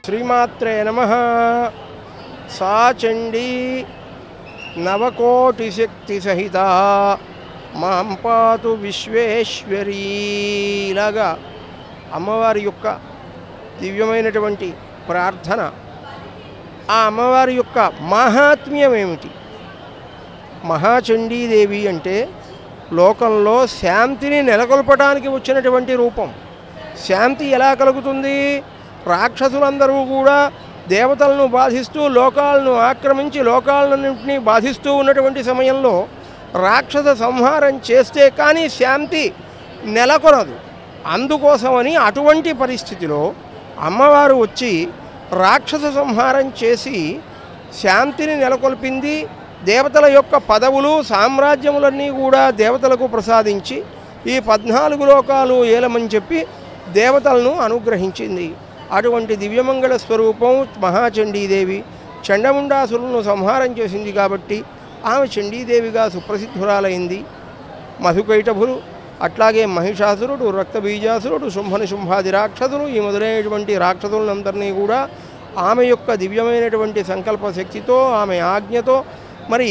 श्रीमात्रे नमः। सा चंडी नवकोटिशक्ति सहिता मां पातु विश्वेश्वरी लागा అమ్మవారి యొక్క దివ్యమైనటువంటి ప్రార్థన. ఆ అమ్మవారి యొక్క మహాత్మ్యం ఏమిటి? మహాచండీదేవి అంటే లోకంలో శాంతిని నెలకొల్పడానికి వచ్చినటువంటి రూపం. శాంతి ఎలా కలుగుతుంది? రాక్షసులందరూ కూడా దేవతలను బాధిస్తూ లోకాలను ఆక్రమించి లోకాలన్నింటినీ బాధిస్తూ ఉన్నటువంటి సమయంలో రాక్షస సంహారం చేస్తే కానీ శాంతి నెలకొనదు. అందుకోసమని అటువంటి పరిస్థితిలో అమ్మవారు వచ్చి రాక్షస సంహారం చేసి శాంతిని నెలకొల్పింది. దేవతల యొక్క పదవులు సామ్రాజ్యములన్నీ కూడా దేవతలకు ప్రసాదించి ఈ 14 లోకాలు ఏలమని చెప్పి దేవతలను అనుగ్రహించింది. అటువంటి దివ్యమంగళ స్వరూపం మహాచండీదేవి. చండముండాసురులను సంహారం చేసింది కాబట్టి ఆమె చండీదేవిగా సుప్రసిద్ధురాలైంది. మధుకైటభులు, అట్లాగే మహిషాసురుడు, రక్తబీజాసురుడు, శుంభనిశుంభాది రాక్షసులు, ఈ మొదలైనటువంటి రాక్షసులందరినీ కూడా ఆమె యొక్క దివ్యమైనటువంటి సంకల్ప శక్తితో ఆమె ఆజ్ఞతో మరి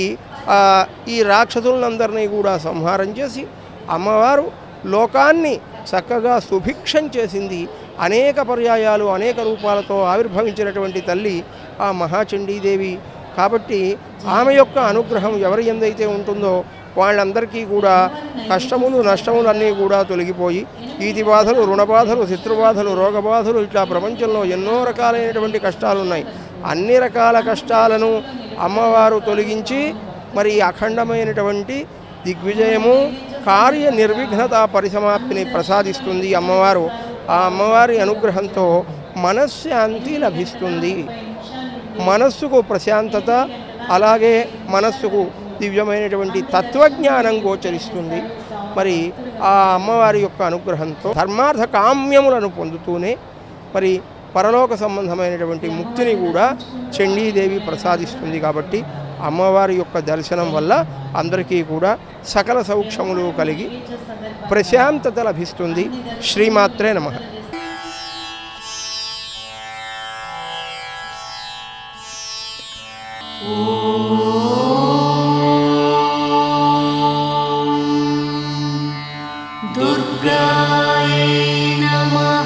ఈ రాక్షసులందరినీ కూడా సంహారం చేసి అమ్మవారు లోకాన్ని చక్కగా సుభిక్షం చేసింది. అనేక పర్యాయాలు అనేక రూపాలతో ఆవిర్భవించినటువంటి తల్లి ఆ మహాచండీదేవి. కాబట్టి ఆమె యొక్క అనుగ్రహం ఎవరి యందైతే ఉంటుందో వాళ్ళందరికీ కూడా కష్టములు నష్టములు అన్నీ కూడా తొలగిపోయి ఈతి బాధలు, రుణ బాధలు, శత్రుబాధలు, రోగబాధలు, ఇట్లా ప్రపంచంలో ఎన్నో రకాలైనటువంటి కష్టాలు ఉన్నాయి. అన్ని రకాల కష్టాలను అమ్మవారు తొలగించి మరి అఖండమైనటువంటి దిగ్విజయము, కార్య నిర్విఘ్నత పరిసమాప్తిని ప్రసాదిస్తుంది అమ్మవారు. ఆ అమ్మవారి అనుగ్రహంతో మనశ్శాంతి లభిస్తుంది. మనస్సుకు ప్రశాంతత, అలాగే మనస్సుకు దివ్యమైనటువంటి తత్వజ్ఞానం గోచరిస్తుంది. మరి ఆ అమ్మవారి యొక్క అనుగ్రహంతో ధర్మార్థ కామ్యములను పొందుతూనే మరి పరలోక సంబంధమైనటువంటి ముక్తిని కూడా చండీదేవి ప్రసాదిస్తుంది. కాబట్టి అమ్మవారి యొక్క దర్శనం వల్ల అందరికీ కూడా సకల సౌఖ్యములు కలిగి ప్రశాంతత లభిస్తుంది. శ్రీమాత్రే నమః. दुर्गायै नमः।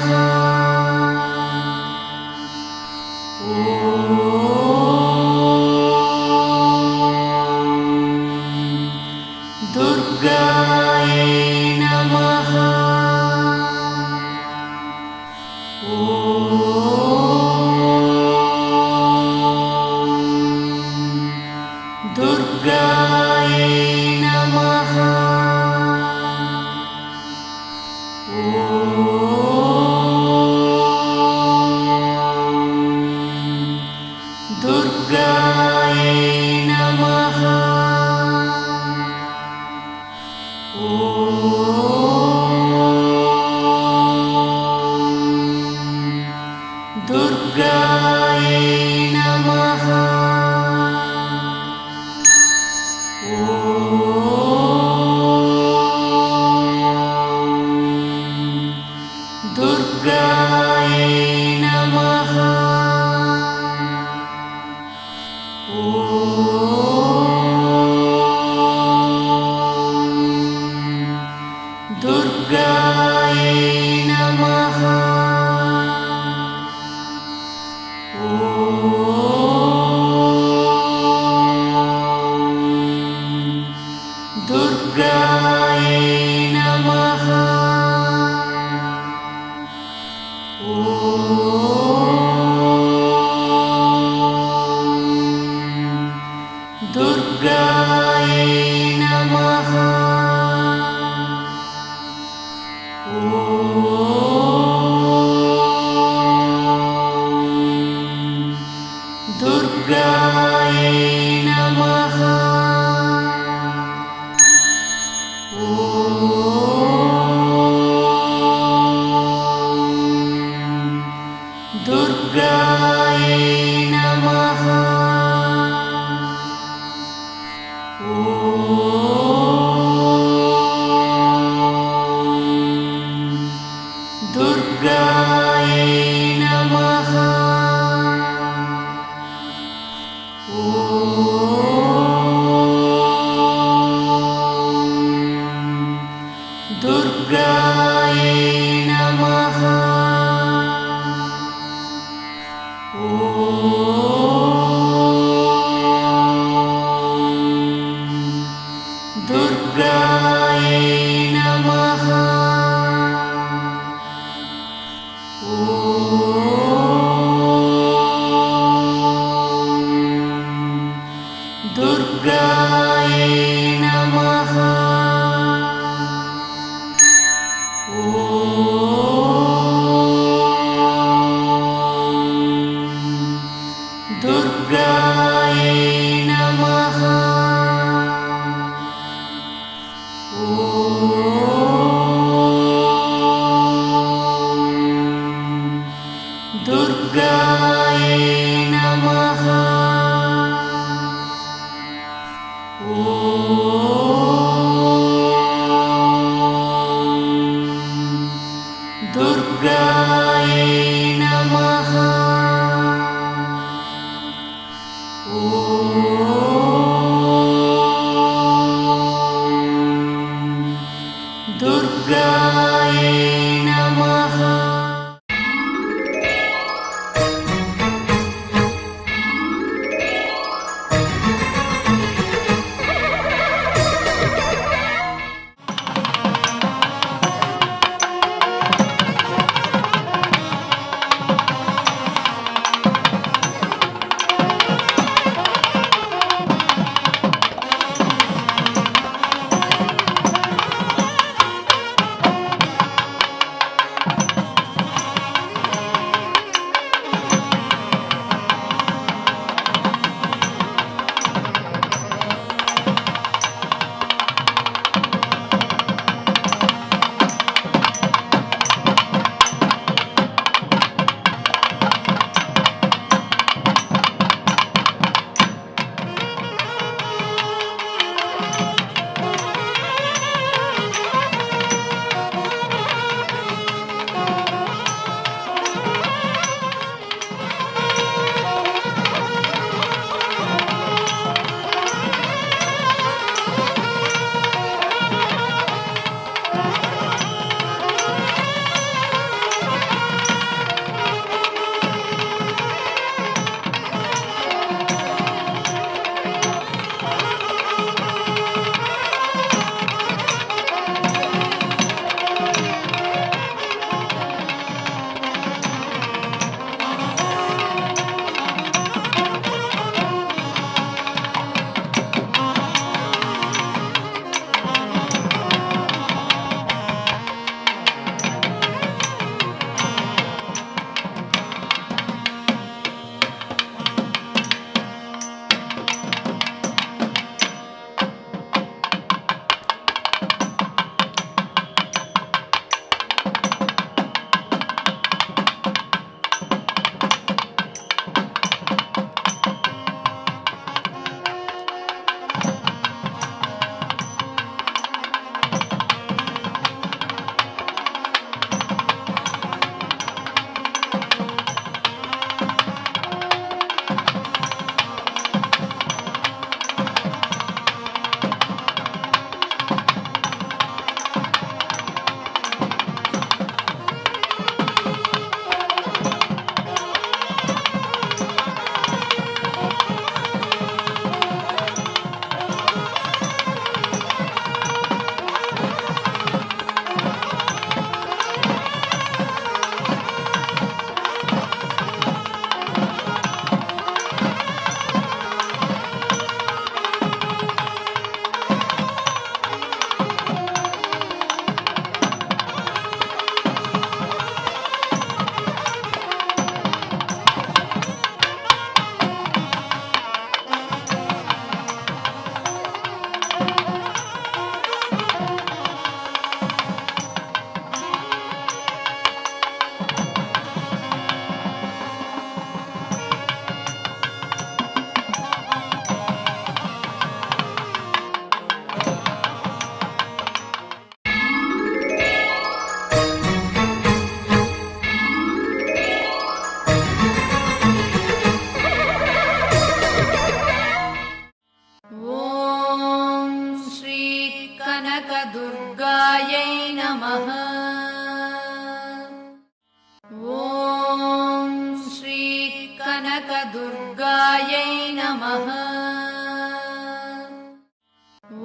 कनकदुर्गायै नमः।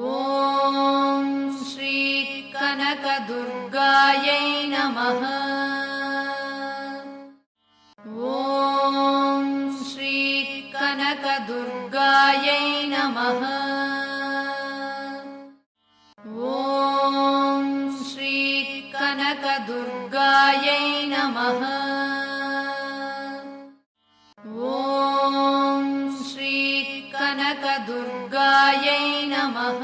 ॐ श्री कनकदुर्गायै नमः। ॐ श्री कनकदुर्गायै नमः। ॐ श्री कनकदुर्गायै नमः। ॐ श्री कनकदुर्गायै नमः।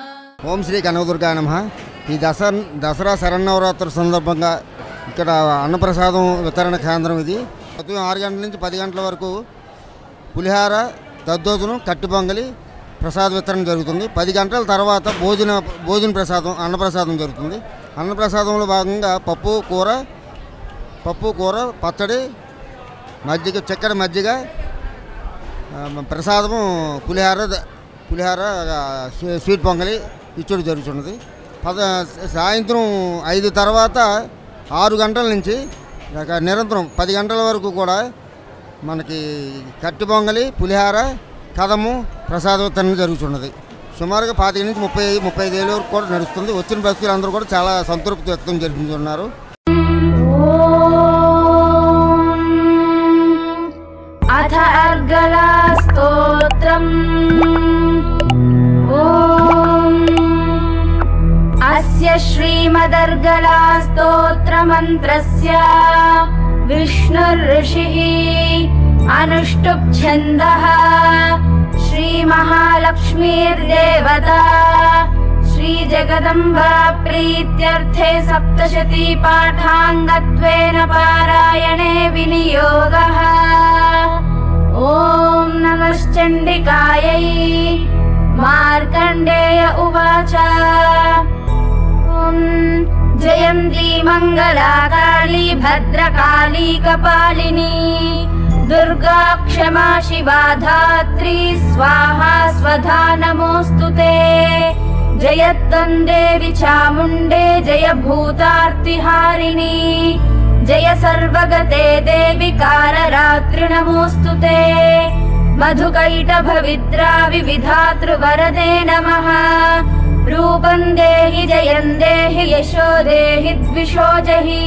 ఓం శ్రీ కనకదుర్గా నమః. ఈ దసరా శరన్నవరాత్రుల సందర్భంగా ఇక్కడ అన్నప్రసాదం వితరణ కేంద్రం ఇది. ఉదయం 6 గంటల నుంచి 10 గంటల వరకు పులిహార, దద్దోజనం, కట్టి పొంగలి ప్రసాద వితరణ జరుగుతుంది. 10 గంటల తర్వాత భోజన ప్రసాదం, అన్నప్రసాదం జరుగుతుంది. అన్నప్రసాదంలో భాగంగా పప్పు కూర, పచ్చడి, మజ్జిగ, చక్కెర మజ్జిగ, ప్రసాదము పులిహార స్వీట్ పొంగలి ఇచ్చుడు జరుగుతున్నది. సాయంత్రం 5 తర్వాత 6 గంటల నుంచి నిరంతరం 10 గంటల వరకు కూడా మనకి కట్టి పొంగలి, పులిహార, కదము ప్రసాద వితరణ జరుగుతున్నది. సుమారుగా 25 నుంచి 35 ఏళ్ళ వరకు కూడా నడుస్తుంది. వచ్చిన భక్తులందరూ కూడా చాలా సంతృప్తి వ్యక్తం జరుగుతున్నారు. అథ అర్గళా స్తోత్రం. అస్య శ్రీమదర్గళా స్తోత్రమంత్రస్య విష్ణుర్ఋషిః అనుష్టుప్ ఛందః శ్రీమహాలక్ష్మీర్దేవతా శ్రీజగదంబా ప్రీత్యర్థే సప్తశతీ పాఠాంగత్వేన పారాయణే వినియోగః. ఓం నమశ్చండికాయై. మార్కండేయ ఉవాచ. ఓం జయంతి మంగళాకాళీ భద్రకాళీ కపాలిని దుర్గా క్షమా శివా ధాత్రీ స్వాహా స్వధా నమోస్తుతే. జయత్వం దేవి చాముండే జయ భూతార్తిహారిణి జయ సర్వగతే దేవి కాలరాత్రి నమోస్తుతే. మధుకైటభవిద్రా వివిధాతృవరదే నమః. రూపం దేహి జయం దేహి యశో దేహి ద్విషో జహి.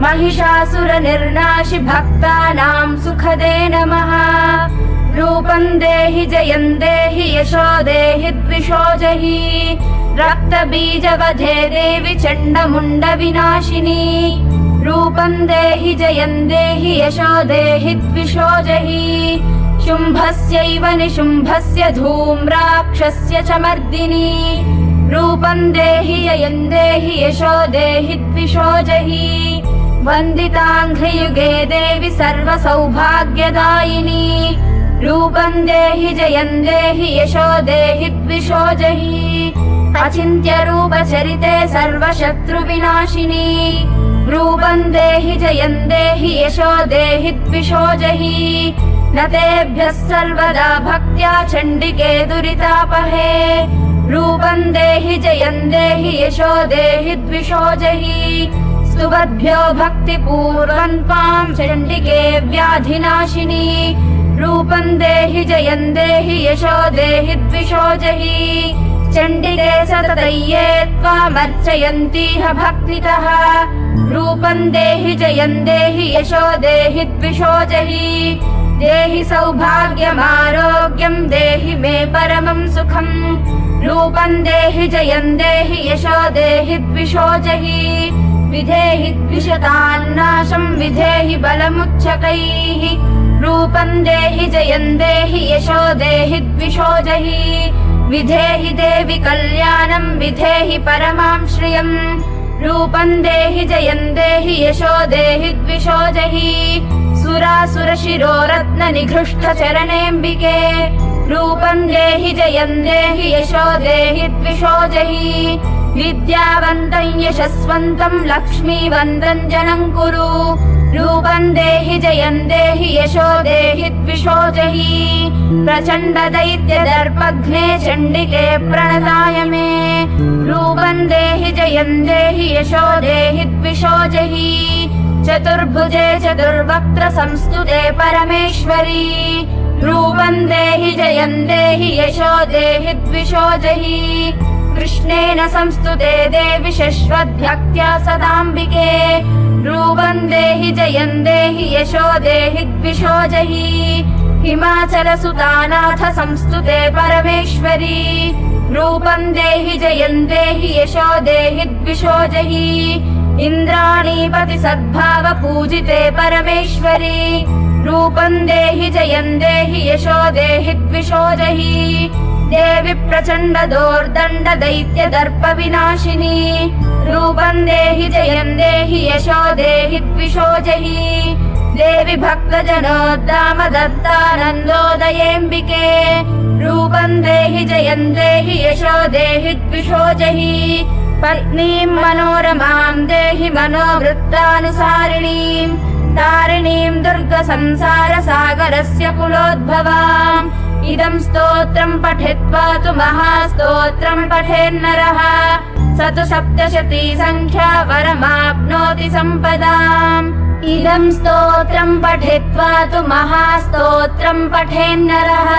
महिषासुर निर्नाशि भक्तानां सुखदे नमः. रूपं देहि जयं देहि यशो देहि द्विषो जहि. रक्तबीजवधे देवि चण्डमुण्ड विनाशिनी. रूपं देहि जयं देहि यशो देहि द्विषो जहि. शुम्भस्यैव निशुम्भस्य धूम्राक्षस्य च मर्दिनी. रूपं देहि जयं देहि यशो देहि द्विषो जहि. वन्दिताङ्घ्रियुगे देवि सर्वसौभाग्यदायिनी. रूपं देहि जयं देहि यशो देहि द्विषो जहि. अचिन्त्यरूपचरिते सर्वशत्रुविनाशिनी. रूपं देहि जयं देहि यशो देहि द्विषो जहि. न तेभ्यः सर्वदा भक्त्या चण्डिके दुरितापहे. रूपं देहि जयं देहि यशो देहि द्विषो जहि. स्तुवद्भ्यो भक्तिपूर्वं त्वां चण्डिके व्याधिनाशिनी. रूपं देहि जयं देहि यशो देहि द्विषो जहि. चण्डिके सततये त्वामर्चयन्तीह भक्तितः. रूपं देहि जयं देहि यशो देहि द्विषो जहि. देहि सौभाग्यमारोग्यं देहि मे परमं सुखम्. रूपं देहि जयं देहि यशो देहि द्विषो जहि. विधेहि द्विषतान्नाशं विधेहि बलमुच्चकैः. रूपं देहि जयं देहि यशो देहि द्विषो जहि. विधेहि देवि कल्याणं विधेहि परमां श्रियम्. रूपं देहि जयं देहि यशो देहि द्विषो जहि. सुरासुरशिरोरत्न निघृष्ट चरणेऽम्बिके. रूपं देहि जयं देहि यशो देहि द्विषो जहि. विद्यावन्तं यशस्वन्तं लक्ष्मीवन्तं जनं कुरु. रूपं देहि जयं देहि यशो देहि द्विषो जहि. प्रचण्ड दैत्य दर्पघ्ने चण्डिके प्रणताय मे. रूपं देहि जयं देहि यशो देहि द्विषो जहि. चतुर्भुजे चतुर्वक्त्र संस्तुते परमेश्वरी रूपं देहि जयं देहि यशो देहि द्विषो जहि कृष्णेन संस्तुते देवि शश्वद्भक्त्या सदाम्बिके रूपं देहि जयं देहि यशो देहि द्विषो जहि हिमाचलसुतानाथ संस्तुते परमेश्वरी रूपं देहि जयं देहि यशो देहि द्विषो जहि इन्द्राणीपति सद्भाव पूजिते परमेश्वरी रूपं देहि जयं देहि यशो देहि द्विषो जहि देवि प्रचण्ड दोर्दण्ड दैत्य दर्प विनाशिनी रूपं देहि जयं देहि यशो देहि द्विषो जहि देवि भक्तजनोद्दाम दत्तानन्दोदयेऽम्बिके रूपं देहि जयं देहि यशो देहि द्विषो जहि पत्नीं मनोरमां देहि मनोवृत्तानुसारिणीं तारिणीं दुर्गसंसारसागरस्य कुलोद्भवाम् इदं स्तोत्रं पठित्वा तु महास्तोत्रं पठेन्नरः स तु सप्तशती संख्या वरमाप्नोति सम्पदाम् इदं स्तोत्रं पठित्वा तु महास्तोत्रं पठेन्नरः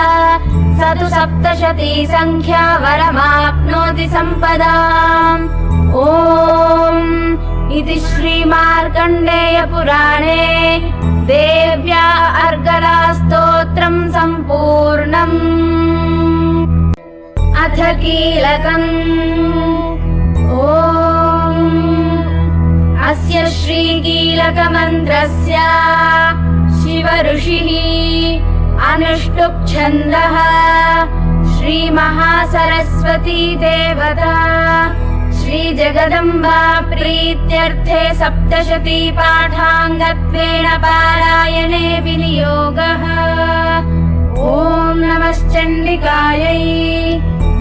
स तु सप्तशती संख्या वरमाप्नोति सम्पदाम् ॐ इति श्रीमार्कण्डेय पुराणे देव्या अर्गला स्तोत्रं सम्पूर्णम् अथ कीलकम् ॐ अस्य श्रीकीलकमन्त्रस्य शिव ऋषिः अनुष्टुप् छन्दः श्रीमहासरस्वती देवता श्रीजगदम्बा प्रीत्यर्थे सप्तशती पाठाङ्गत्वेन पारायणे विनियोगः ॐ नमश्चण्डिकायै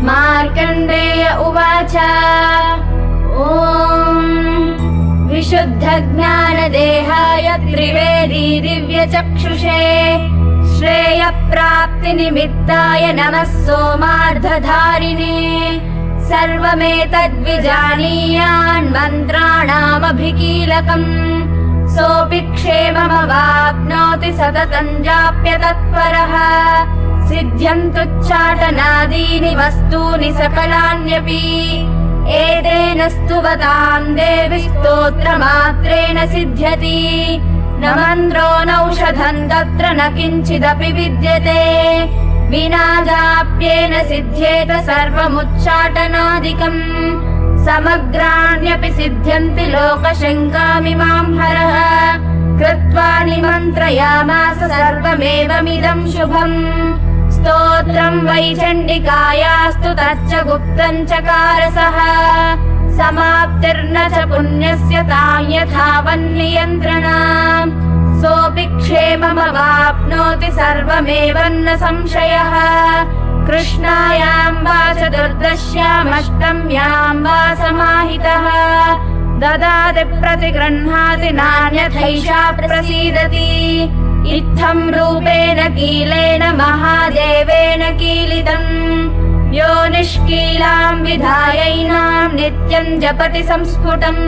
मार्कण्डेय उवाच ॐ विशुद्धज्ञानदेहाय त्रिवेदी दिव्यचक्षुषे श्रेयप्राप्तिनिमित्ताय नमः सोमार्धधारिणे सर्वमेतद्विजानीयान् मन्त्राणामभिकीलकम् सोऽपि क्षेममवाप्नोति सततं जाप्यतत्परः सिद्ध्यन्तुच्चाटनादीनि वस्तूनि सकलान्यपि एतेन स्तुवतां देवि स्तोत्रमात्रेण सिद्ध्यति न मन्त्रो नौषधं तत्र न किञ्चिदपि विद्यते विना जाप्येन सिद्ध्येत सर्वमुच्चाटनादिकम् समग्राण्यपि सिद्ध्यन्ति लोकशङ्कामिमां हरः कृत्वा निमन्त्रयामास सर्वमेवमिदं शुभम् स्तोत्रं वै चण्डिकायास्तु तच्च गुप्तं चकारसः समाप्तिर्न च पुण्यस्य तां यथावन्नियन्त्रणाम् सोऽपि क्षेममवाप्नोति सर्वमेवन्न संशयः कृष्णायां वा चतुर्दश्यामष्टम्यां वा समाहितः ददाति प्रतिगृह्णाति नान्यथैषा प्रसीदति इत्थं रूपेण कीलेन महादेवेन कीलितम् यो निष्कीलां विधायैनां नित्यं जपति संस्फुटम्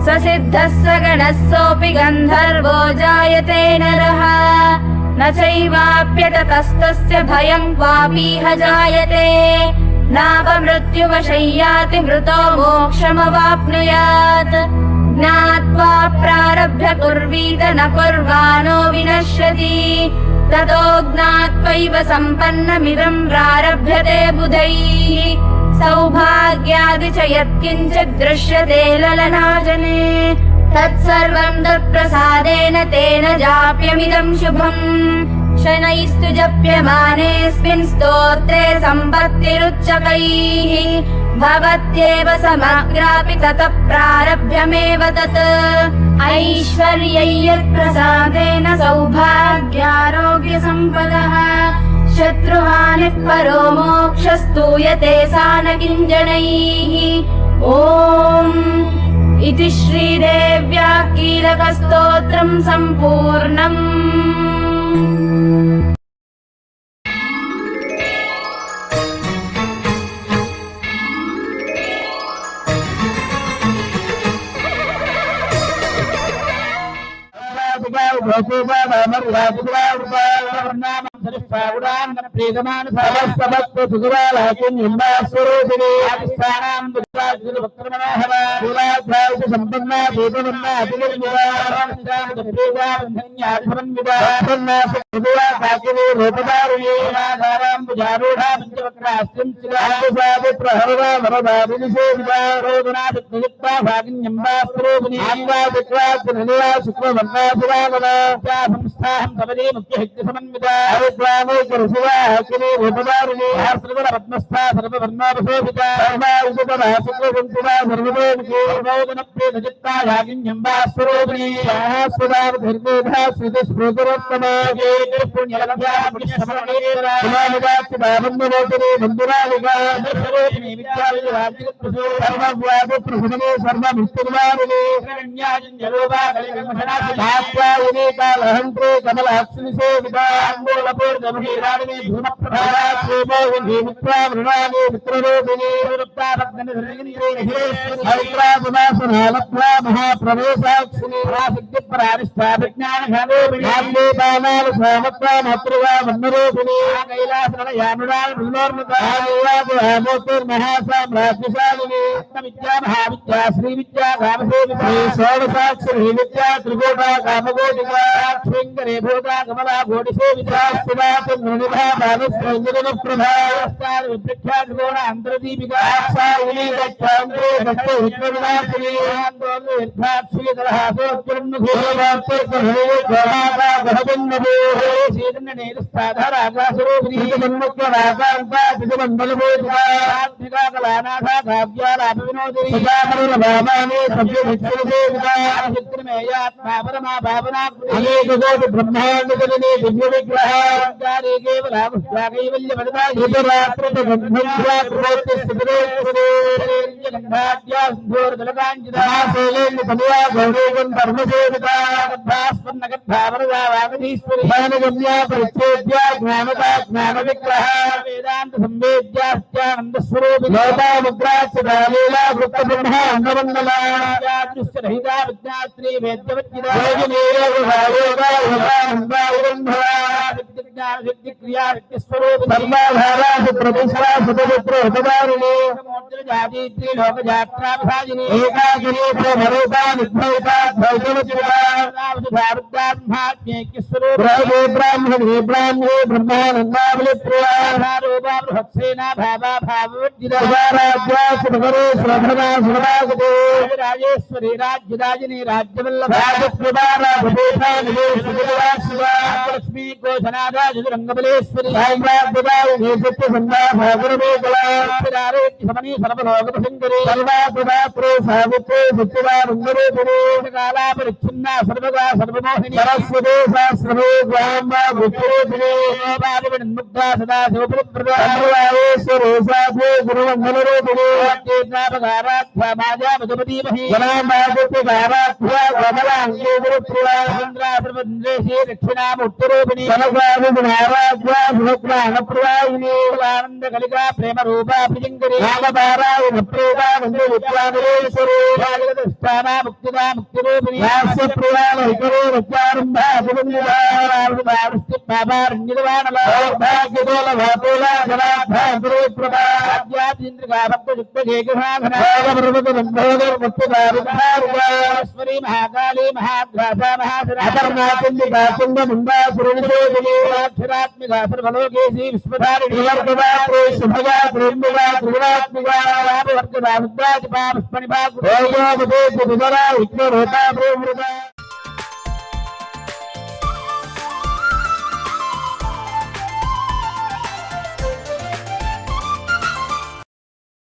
स सिद्धः स गणः सोऽपि गन्धर्वो जायते नरः न चैवाप्यततस्तस्य भयं क्वापीह जायते नापमृत्युवशय्याति मृतो मोक्षमवाप्नुयात् ज्ञात्वा प्रारभ्य कुर्वीत न कुर्वाणो विनश्यति ततो ज्ञात्वैव सम्पन्नमिदं प्रारभ्यते बुधैः सौभाग्यादि च यत्किञ्चित् दृश्यते ललनाजने तत्सर्वं तत्प्रसादेन तेन जाप्यमिदं शुभम् शनैस्तु जप्यमानेऽस्मिन् स्तोत्रे सम्पत्तिरुच्चकैः भवत्येव समग्रापि ततः प्रारभ्यमेव तत् ऐश्वर्यै यत्प्रसादेन सौभाग्यारोग्यसम्पदः शत्रुहानिः परो मोक्षस्तूयते सा न किञ्जनैः ॐ इति श्रीदेव्या कीलकस्तोत्रं सम्पूर्णम्